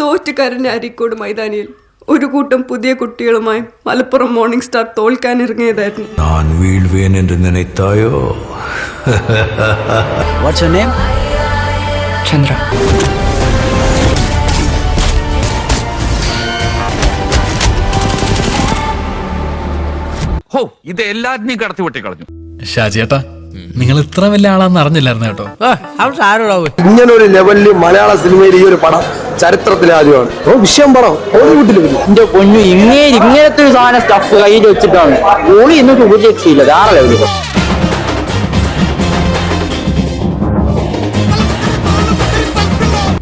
തോറ്റുകരഞ്ഞ അരീക്കോട് മൈതാനിയിൽ ഒരു കൂട്ടം പുതിയ കുട്ടികളുമായി മലപ്പുറം മോർണിംഗ് സ്റ്റാർ തോൽക്കാനിറങ്ങിയതായിരുന്നു. ഞാൻ വീഴ്വേൻ എന്ന് നിனைத்தாயோ? What's your name? Chandra. ഹോ, ഇത് എല്ലാത്തിനെയും കടത്തി വെട്ടി കളഞ്ഞു. ഷാജിയേട്ടാ, നിങ്ങൾ ഇത്ര വലിയ ആളാന്ന് അറിഞ്ഞില്ലായിരുന്നു കേട്ടോ. ഇങ്ങനൊരു ലെവലില് മലയാള സിനിമയിൽ ഈ ഒരു പടം ചരിത്രത്തിലെ ആദ്യമാണ്. വിഷയം പടം ഹോളിവുഡിൽ എന്റെ പൊന്നു ഇങ്ങനത്തെ ഒരു സാധനം സ്റ്റഫ് കയ്യിൽ വെച്ചിട്ടാണ് ഓളി എന്നിട്ട് ഉപയോഗിച്ചില്ല. വേറെ ലെവലിൽ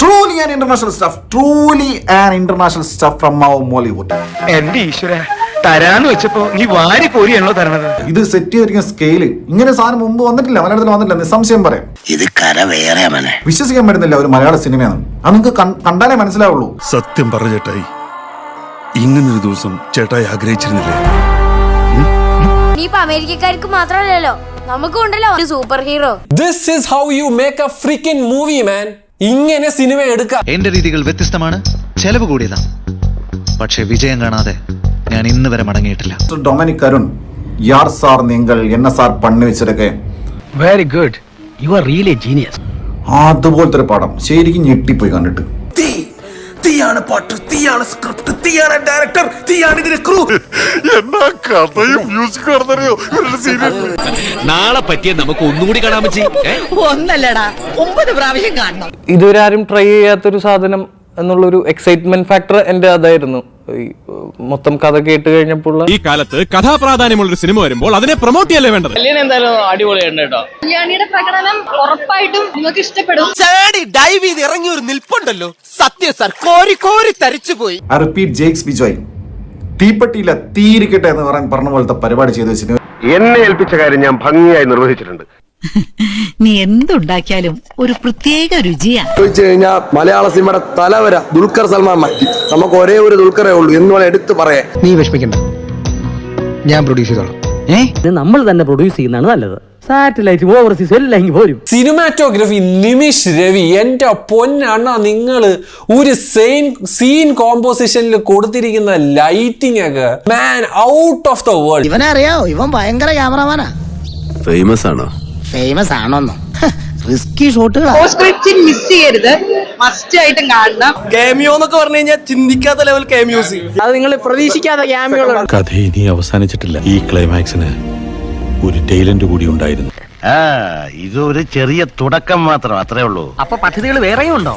Truly an international stuff. Truly an international stuff from our Mollywood. എന്റെ ഈശ്വര, തരാന്ന് വെച്ചപ്പോ നീ വാരി കോരിയാണല്ലോ തരണത്. ഇത് സെറ്റ് ചെയ്തിരിക്കുന്ന സ്കെയില് ഇങ്ങനെ സാധനം മുമ്പ് വന്നിട്ടില്ല, മലയാളത്തിൽ വന്നിട്ടില്ല, നിസ്സംശയം പറയാം. ഇത് കര വേറെ വിശ്വസിക്കാൻ പറ്റുന്നില്ല ഒരു മലയാള സിനിമയാണ്. അത് നിങ്ങൾക്ക് കണ്ടാലേ മനസ്സിലാവുള്ളൂ. സത്യം പറഞ്ഞ ചേട്ടായി, ഇങ്ങനൊരു ദിവസം ചേട്ടായി ആഗ്രഹിച്ചിരുന്നില്ലേ? ഇനിയിപ്പോ അമേരിക്കക്കാർക്ക് മാത്രമല്ലല്ലോ, നമുക്കും ഉണ്ടല്ലോ ഒരു super hero. This is how you make a freaking movie, man. ഇങ്ങനെ സിനിമ എടുക്കാം. എന്റെ രീതികൾ വ്യത്യസ്തമാണ്, ചെലവ് കൂടിയതാണ്. പക്ഷെ വിജയം കാണാതെ ഞാൻ ഇന്ന് വരെ മടങ്ങിയിട്ടില്ല. ഡൊമിനിക് അരുൺ, യാർ സാർ നിങ്ങൾ എന്നെ സാർ പണി വെച്ചതൊക്കെ very good, you are really genius. അതുപോലത്തെ ഒരു പടം ശരിക്കും ഞെട്ടിപ്പോയി കണ്ടിട്ട്. തീയാണ് പാട്ട്, തീയാണ് സ്ക്രിപ്റ്റ്, തീയാണ് ഡയറക്ടർ, തീയാണ് ഇതിന്റെ ക്രൂ. എന്നാ കഥയും മ്യൂസിക് നടന്നറിയോ? നാളെ പറ്റിയ നമുക്ക് ഒന്നുകൂടി കാണാൻ പറ്റി. ഒന്നല്ലടാ 9 പ്രാവശ്യം കാണണം. ഇതുവരെ ആരും ട്രൈ ചെയ്യാത്തൊരു സാധനം എന്നുള്ളൊരു എക്സൈറ്റ്മെന്റ് ഫാക്ടർ എന്റെ അതായിരുന്നു. മൊത്തം കഥ കേട്ട് കഴിഞ്ഞപ്പോൾ ഈ കാലത്ത് കഥാപ്രാധാന്യമുള്ളൊരു സിനിമ വരുമ്പോൾ അതിനെ പ്രൊമോട്ട് ചെയ്യല്ലേ വേണ്ടത്. എന്തായാലും അടിപൊളിയാണ് കേട്ടോ. കല്യാണിയുടെ പ്രകടനം ഉറപ്പായിട്ടും നിങ്ങൾക്ക് ഇഷ്ടപ്പെടും. ചാടി ഡൈവ് ചെയ്ത് ഇറങ്ങിയ ഒരു നിൽപ്പുണ്ടല്ലോ, സത്യം സാർ കോരി കോരി തരിച്ചു പോയി. ഐ റിപ്പീറ്റ്, ജെയ്ക്സ് ബിജോയ് തീപ്പെട്ടിയില്ല തീരിക്കട്ടെ എന്ന് പറഞ്ഞ പോലത്തെ പരിപാടി ചെയ്ത സിനിമ എന്നെ ഏൽപ്പിച്ച കാര്യം ഞാൻ ഭംഗിയായി നിർവഹിച്ചിട്ടുണ്ട്. നീ എന്തുണ്ടാക്കിയാലും ഒരു പ്രത്യേക രുചിയാണ്. ചോദിച്ചു കഴിഞ്ഞാൽ മലയാള സിനിമയുടെ തലവര ദുൽഖർ സൽമാൻ മാറ്റി. നമുക്ക് ഒരേ ഒരു ദുൽഖറേ ഉള്ളൂ എന്ന് എടുത്ത് പറയാ. നീ വിഷമിക്കണ്ട, ഞാൻ പ്രൊഡ്യൂസ് ചെയ്തോളാം. നമ്മൾ തന്നെ പ്രൊഡ്യൂസ് ചെയ്യുന്നതാണ് നല്ലത്. സാറ്റലൈറ്റ് ഓവർസീസ് എല്ലാം പോരും. സിനിമാറ്റോഗ്രഫി നിമിഷ് രവി, എന്റെ പൊന്നണ്ണ, നിങ്ങള് ഒരു സീൻ കോമ്പോസിഷനിൽ കൊടുത്തിരിക്കുന്ന ലൈറ്റിംഗ് ഒക്കെ മാൻ ഔട്ട് ഓഫ് ദ വേൾഡ്. ഇവനെ അറിയാവോ? ഇവൻ ഭയങ്കര ക്യാമറമാനാ. ഫേമസ് ആണോ? ഫേമസ് ആണോന്നോ? റിസ്കി ഷോട്ടുകളാ. മിസ് ചെയ്യരുത്, മസ്റ്റ് ആയിട്ടും കാണണം. ക്യാമിയോ എന്നൊക്കെ പറഞ്ഞു കഴിഞ്ഞാൽ ചിന്തിക്കാത്ത ലെവൽ ക്യാമിയോസ്. അത് നിങ്ങൾ പ്രതീക്ഷിക്കാത്ത ക്യാമിയോകളാണ്. കഥ ഇനി അവസാനിച്ചിട്ടില്ല. ഈ ക്ലൈമാക്സിന് ഒരു ടൈലന്റ് കൂടി ഉണ്ടായിരുന്നു. ഇതൊരു ചെറിയ തുടക്കം മാത്രം, അത്രേ ഉള്ളൂ. അപ്പൊ പദ്ധതികൾ വേറെയും ഉണ്ടോ?